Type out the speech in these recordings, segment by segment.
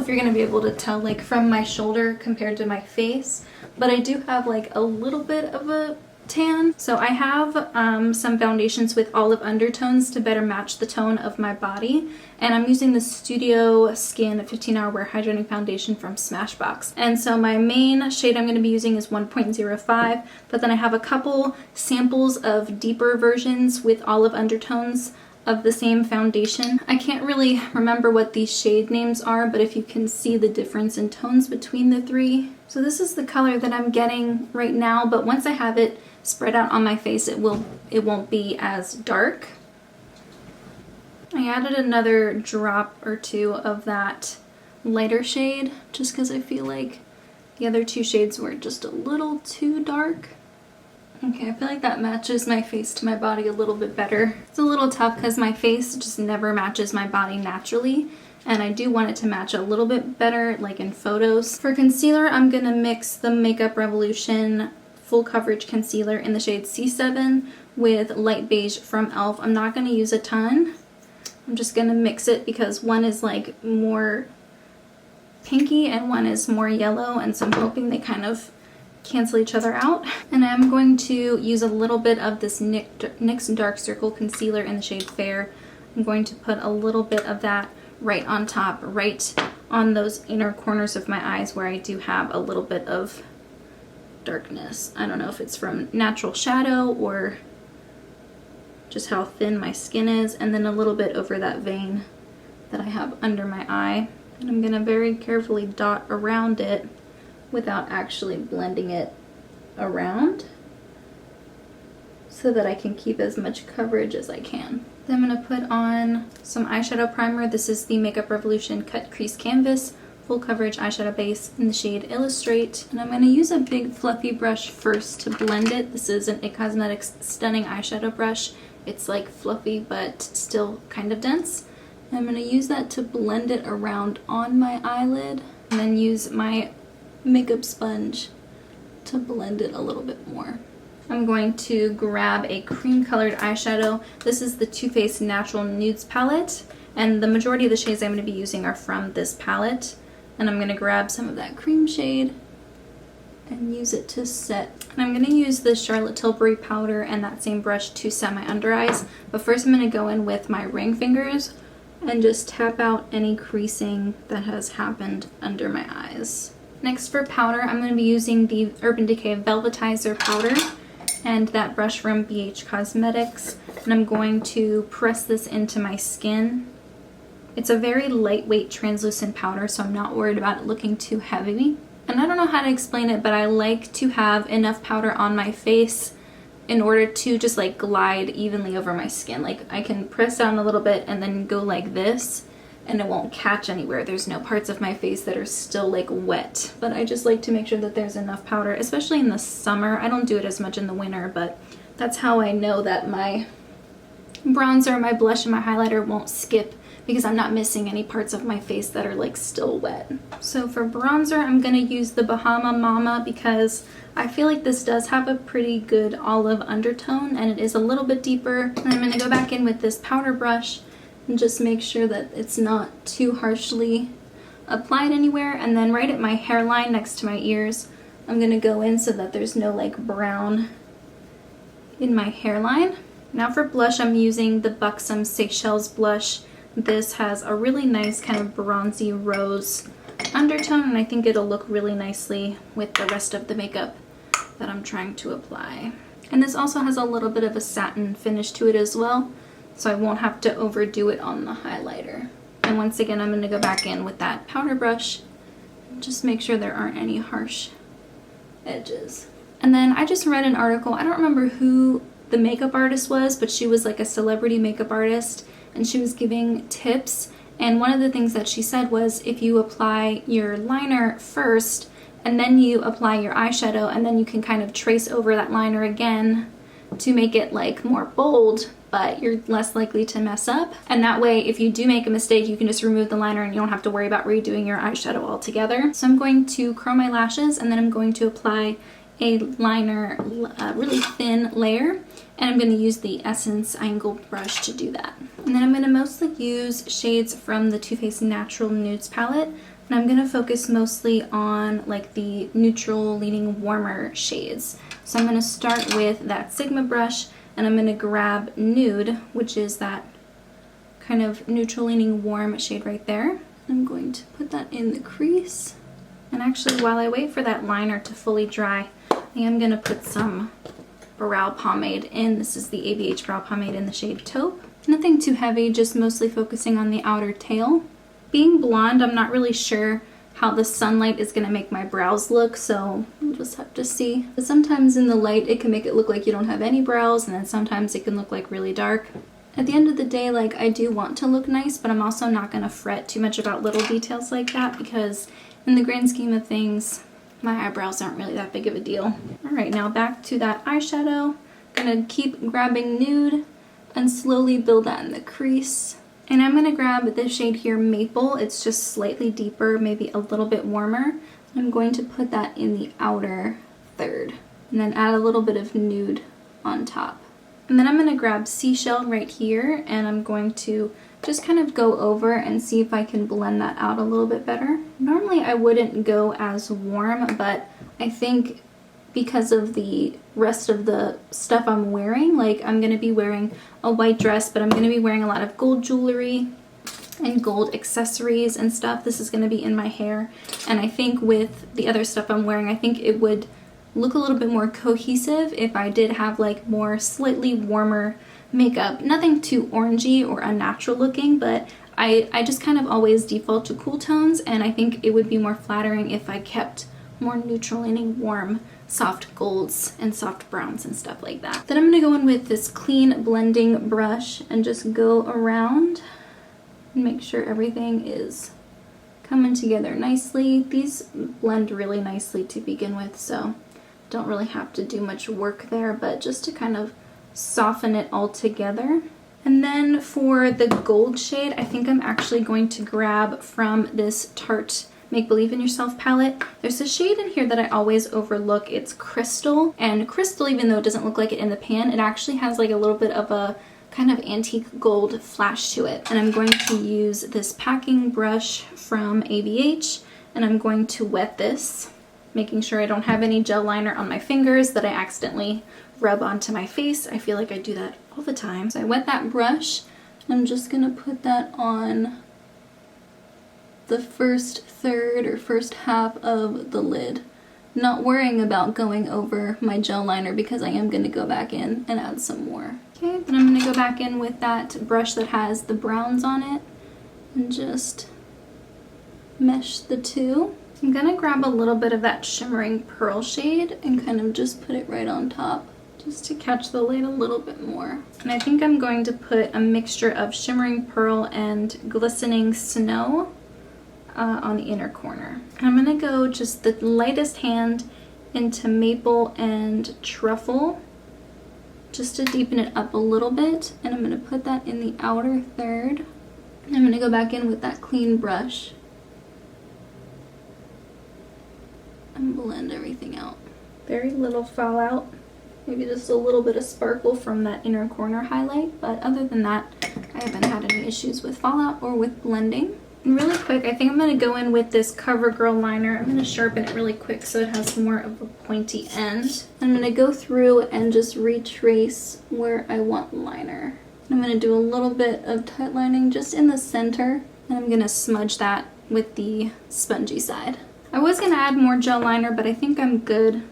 if you're gonna be able to tell like from my shoulder compared to my face, but I do have like a little bit of a tan. So I have some foundations with olive undertones to better match the tone of my body, and I'm using the Studio Skin 15-Hour Wear Hydrating Foundation from Smashbox. And so my main shade I'm going to be using is 1.05, but then I have a couple samples of deeper versions with olive undertones of the same foundation. I can't really remember what these shade names are, but if you can see the difference in tones between the three. So this is the color that I'm getting right now, but once I have it spread out on my face, it won't be as dark. I added another drop or two of that lighter shade just because I feel like the other two shades were just a little too dark. Okay, I feel like that matches my face to my body a little bit better. It's a little tough because my face just never matches my body naturally, and I do want it to match a little bit better like in photos. For concealer, I'm gonna mix the Makeup Revolution Full Coverage Concealer in the shade C7 with Light Beige from e.l.f. I'm not going to use a ton. I'm just going to mix it because one is like more pinky and one is more yellow, and so I'm hoping they kind of cancel each other out. And I'm going to use a little bit of this NYX Dark Circle Concealer in the shade Fair. I'm going to put a little bit of that right on top, right on those inner corners of my eyes where I do have a little bit of darkness. I don't know if it's from natural shadow or just how thin my skin is, and then a little bit over that vein that I have under my eye. And I'm gonna very carefully dot around it without actually blending it around so that I can keep as much coverage as I can. Then I'm gonna put on some eyeshadow primer. This is the Makeup Revolution Cut Crease Canvas Full Coverage Eyeshadow Base in the shade Illustrate. And I'm going to use a big fluffy brush first to blend it. This is an IT Cosmetics Stunning Eyeshadow Brush. It's like fluffy but still kind of dense. And I'm going to use that to blend it around on my eyelid, and then use my makeup sponge to blend it a little bit more. I'm going to grab a cream colored eyeshadow. This is the Too Faced Natural Nudes palette, and the majority of the shades I'm going to be using are from this palette. And I'm going to grab some of that cream shade and use it to set. And I'm going to use the Charlotte Tilbury powder and that same brush to set my under eyes. But first I'm going to go in with my ring fingers and just tap out any creasing that has happened under my eyes. Next, for powder, I'm going to be using the Urban Decay Velvetizer powder and that brush from BH Cosmetics. And I'm going to press this into my skin. It's a very lightweight translucent powder, so I'm not worried about it looking too heavy. And I don't know how to explain it, but I like to have enough powder on my face in order to just like glide evenly over my skin. Like I can press down a little bit and then go like this and it won't catch anywhere. There's no parts of my face that are still like wet. But I just like to make sure that there's enough powder, especially in the summer. I don't do it as much in the winter, but that's how I know that my bronzer, my blush, and my highlighter won't skip, because I'm not missing any parts of my face that are like still wet. So for bronzer, I'm gonna use the Bahama Mama because I feel like this does have a pretty good olive undertone and it is a little bit deeper. And I'm gonna go back in with this powder brush and just make sure that it's not too harshly applied anywhere. And then right at my hairline next to my ears, I'm gonna go in so that there's no like brown in my hairline. Now for blush, I'm using the Buxom Seychelles blush. This has a really nice kind of bronzy rose undertone, and I think it'll look really nicely with the rest of the makeup that I'm trying to apply. And this also has a little bit of a satin finish to it as well, so I won't have to overdo it on the highlighter. And once again, I'm going to go back in with that powder brush and just make sure there aren't any harsh edges. And then I just read an article, I don't remember who the makeup artist was, but she was like a celebrity makeup artist, and she was giving tips, and one of the things that she said was if you apply your liner first and then you apply your eyeshadow, and then you can kind of trace over that liner again to make it like more bold, but you're less likely to mess up. And that way, if you do make a mistake, you can just remove the liner and you don't have to worry about redoing your eyeshadow altogether. So I'm going to curl my lashes, and then I'm going to apply a liner, a really thin layer, and I'm going to use the Essence Angle brush to do that. And then I'm going to mostly use shades from the Too Faced Natural Nudes palette, and And I'm gonna focus mostly on like the neutral leaning warmer shades. So I'm gonna start with that Sigma brush, and I'm gonna grab Nude, which is that kind of neutral leaning warm shade right there. I'm going to put that in the crease. And actually, while I wait for that liner to fully dry, I am gonna put some brow pomade in. This is the ABH brow pomade in the shade Taupe. Nothing too heavy, just mostly focusing on the outer tail. Being blonde, I'm not really sure how the sunlight is gonna make my brows look, so we'll just have to see. But sometimes in the light, it can make it look like you don't have any brows, and then sometimes it can look like really dark. At the end of the day, like, I do want to look nice, but I'm also not gonna fret too much about little details like that, because in the grand scheme of things, my eyebrows aren't really that big of a deal. All right, now back to that eyeshadow. Gonna keep grabbing Nude and slowly build that in the crease. And I'm gonna grab this shade here, Maple. It's just slightly deeper, maybe a little bit warmer. I'm going to put that in the outer third, and then add a little bit of Nude on top. And then I'm gonna grab Seashell right here, and I'm going to just kind of go over and see if I can blend that out a little bit better. Normally I wouldn't go as warm, but I think because of the rest of the stuff I'm wearing, like I'm gonna be wearing a white dress, but I'm gonna be wearing a lot of gold jewelry and gold accessories and stuff. This is gonna be in my hair, and I think with the other stuff I'm wearing, I think it would look a little bit more cohesive if I did have like more slightly warmer makeup. Nothing too orangey or unnatural looking, but I just kind of always default to cool tones, and I think it would be more flattering if I kept more neutral leaning warm soft golds and soft browns and stuff like that. Then I'm going to go in with this clean blending brush and just go around and make sure everything is coming together nicely. These blend really nicely to begin with, so don't really have to do much work there, but just to kind of soften it all together. And then for the gold shade, I think I'm actually going to grab from this Tarte Make Believe in Yourself palette. There's a shade in here that I always overlook. It's Crystal, and Crystal, even though it doesn't look like it in the pan, it actually has like a little bit of a kind of antique gold flash to it. And I'm going to use this packing brush from ABH, and I'm going to wet this, making sure I don't have any gel liner on my fingers that I accidentally rub onto my face. I feel like I do that all the time. So I wet that brush, and I'm just gonna put that on the first third or first half of the lid, not worrying about going over my gel liner because I am going to go back in and add some more. Okay, then I'm going to go back in with that brush that has the browns on it and just mesh the two. I'm going to grab a little bit of that shimmering pearl shade and kind of just put it right on top, just to catch the light a little bit more. And I think I'm going to put a mixture of shimmering pearl and glistening snow on the inner corner. I'm gonna go just the lightest hand into Maple and Truffle just to deepen it up a little bit, and I'm gonna put that in the outer third. I'm gonna go back in with that clean brush and blend everything out. Very little fallout, maybe just a little bit of sparkle from that inner corner highlight, but other than that, I haven't had any issues with fallout or with blending. And really quick, I think I'm going to go in with this CoverGirl liner. I'm going to sharpen it really quick so it has more of a pointy end. I'm going to go through and just retrace where I want liner. I'm going to do a little bit of tight lining just in the center, and I'm going to smudge that with the spongy side. I was going to add more gel liner, but I think I'm good.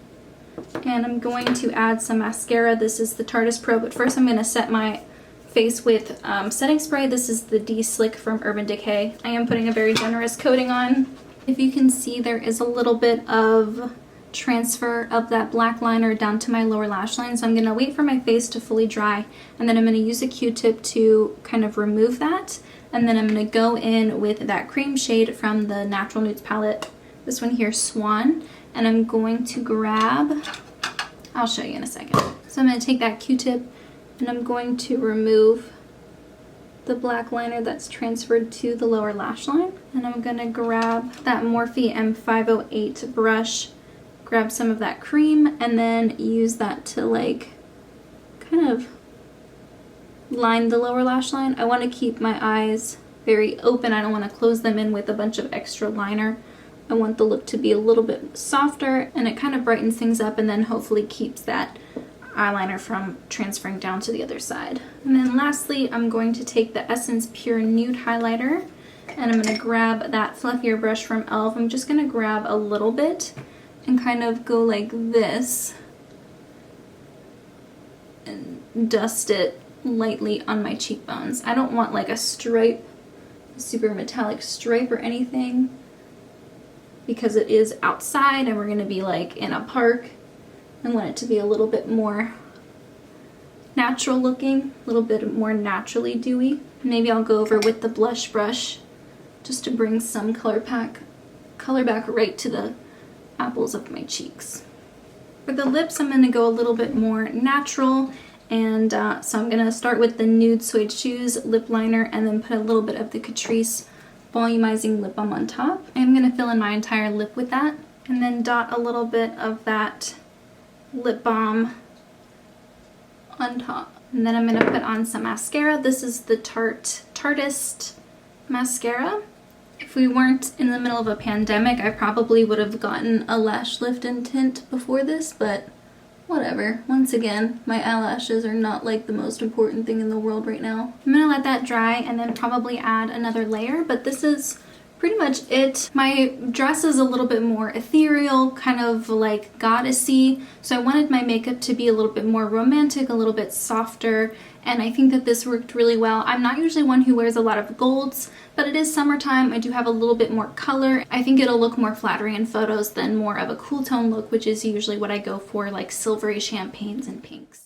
And I'm going to add some mascara. This is the Tarte Pro, but first I'm going to set my face with setting spray. This is the D-Slick from Urban Decay. I am putting a very generous coating on. If you can see, there is a little bit of transfer of that black liner down to my lower lash line, so I'm going to wait for my face to fully dry, and then I'm going to use a Q-tip to kind of remove that, and then I'm going to go in with that cream shade from the Natural Nudes palette, this one here, Swan, and I'm going to grab, I'll show you in a second. So I'm going to take that Q-tip and I'm going to remove the black liner that's transferred to the lower lash line. And I'm going to grab that Morphe M508 brush, grab some of that cream, and then use that to like kind of line the lower lash line. I want to keep my eyes very open. I don't want to close them in with a bunch of extra liner. I want the look to be a little bit softer, and it kind of brightens things up and then hopefully keeps that eyeliner from transferring down to the other side. And then lastly, I'm going to take the Essence Pure Nude highlighter, and I'm going to grab that fluffier brush from e.l.f. I'm just going to grab a little bit and kind of go like this and dust it lightly on my cheekbones. I don't want like a stripe, a super metallic stripe or anything, because it is outside and we're going to be like in a park. I want it to be a little bit more natural looking, a little bit more naturally dewy. Maybe I'll go over with the blush brush just to bring some color back right to the apples of my cheeks. For the lips, I'm going to go a little bit more natural, and so I'm going to start with the Nude Suede Shoes lip liner and then put a little bit of the Catrice Volumizing Lip Balm on top. I'm going to fill in my entire lip with that, and then dot a little bit of that lip balm on top. And then I'm going to put on some mascara. This is the Tarteist mascara. If we weren't in the middle of a pandemic, I probably would have gotten a lash lift and tint before this, but whatever. Once again, my eyelashes are not like the most important thing in the world right now. I'm going to let that dry and then probably add another layer, but this is pretty much it. My dress is a little bit more ethereal, kind of like goddessy, so I wanted my makeup to be a little bit more romantic, a little bit softer, and I think that this worked really well. I'm not usually one who wears a lot of golds, but it is summertime. I do have a little bit more color. I think it'll look more flattering in photos than more of a cool tone look, which is usually what I go for, like silvery champagnes and pinks.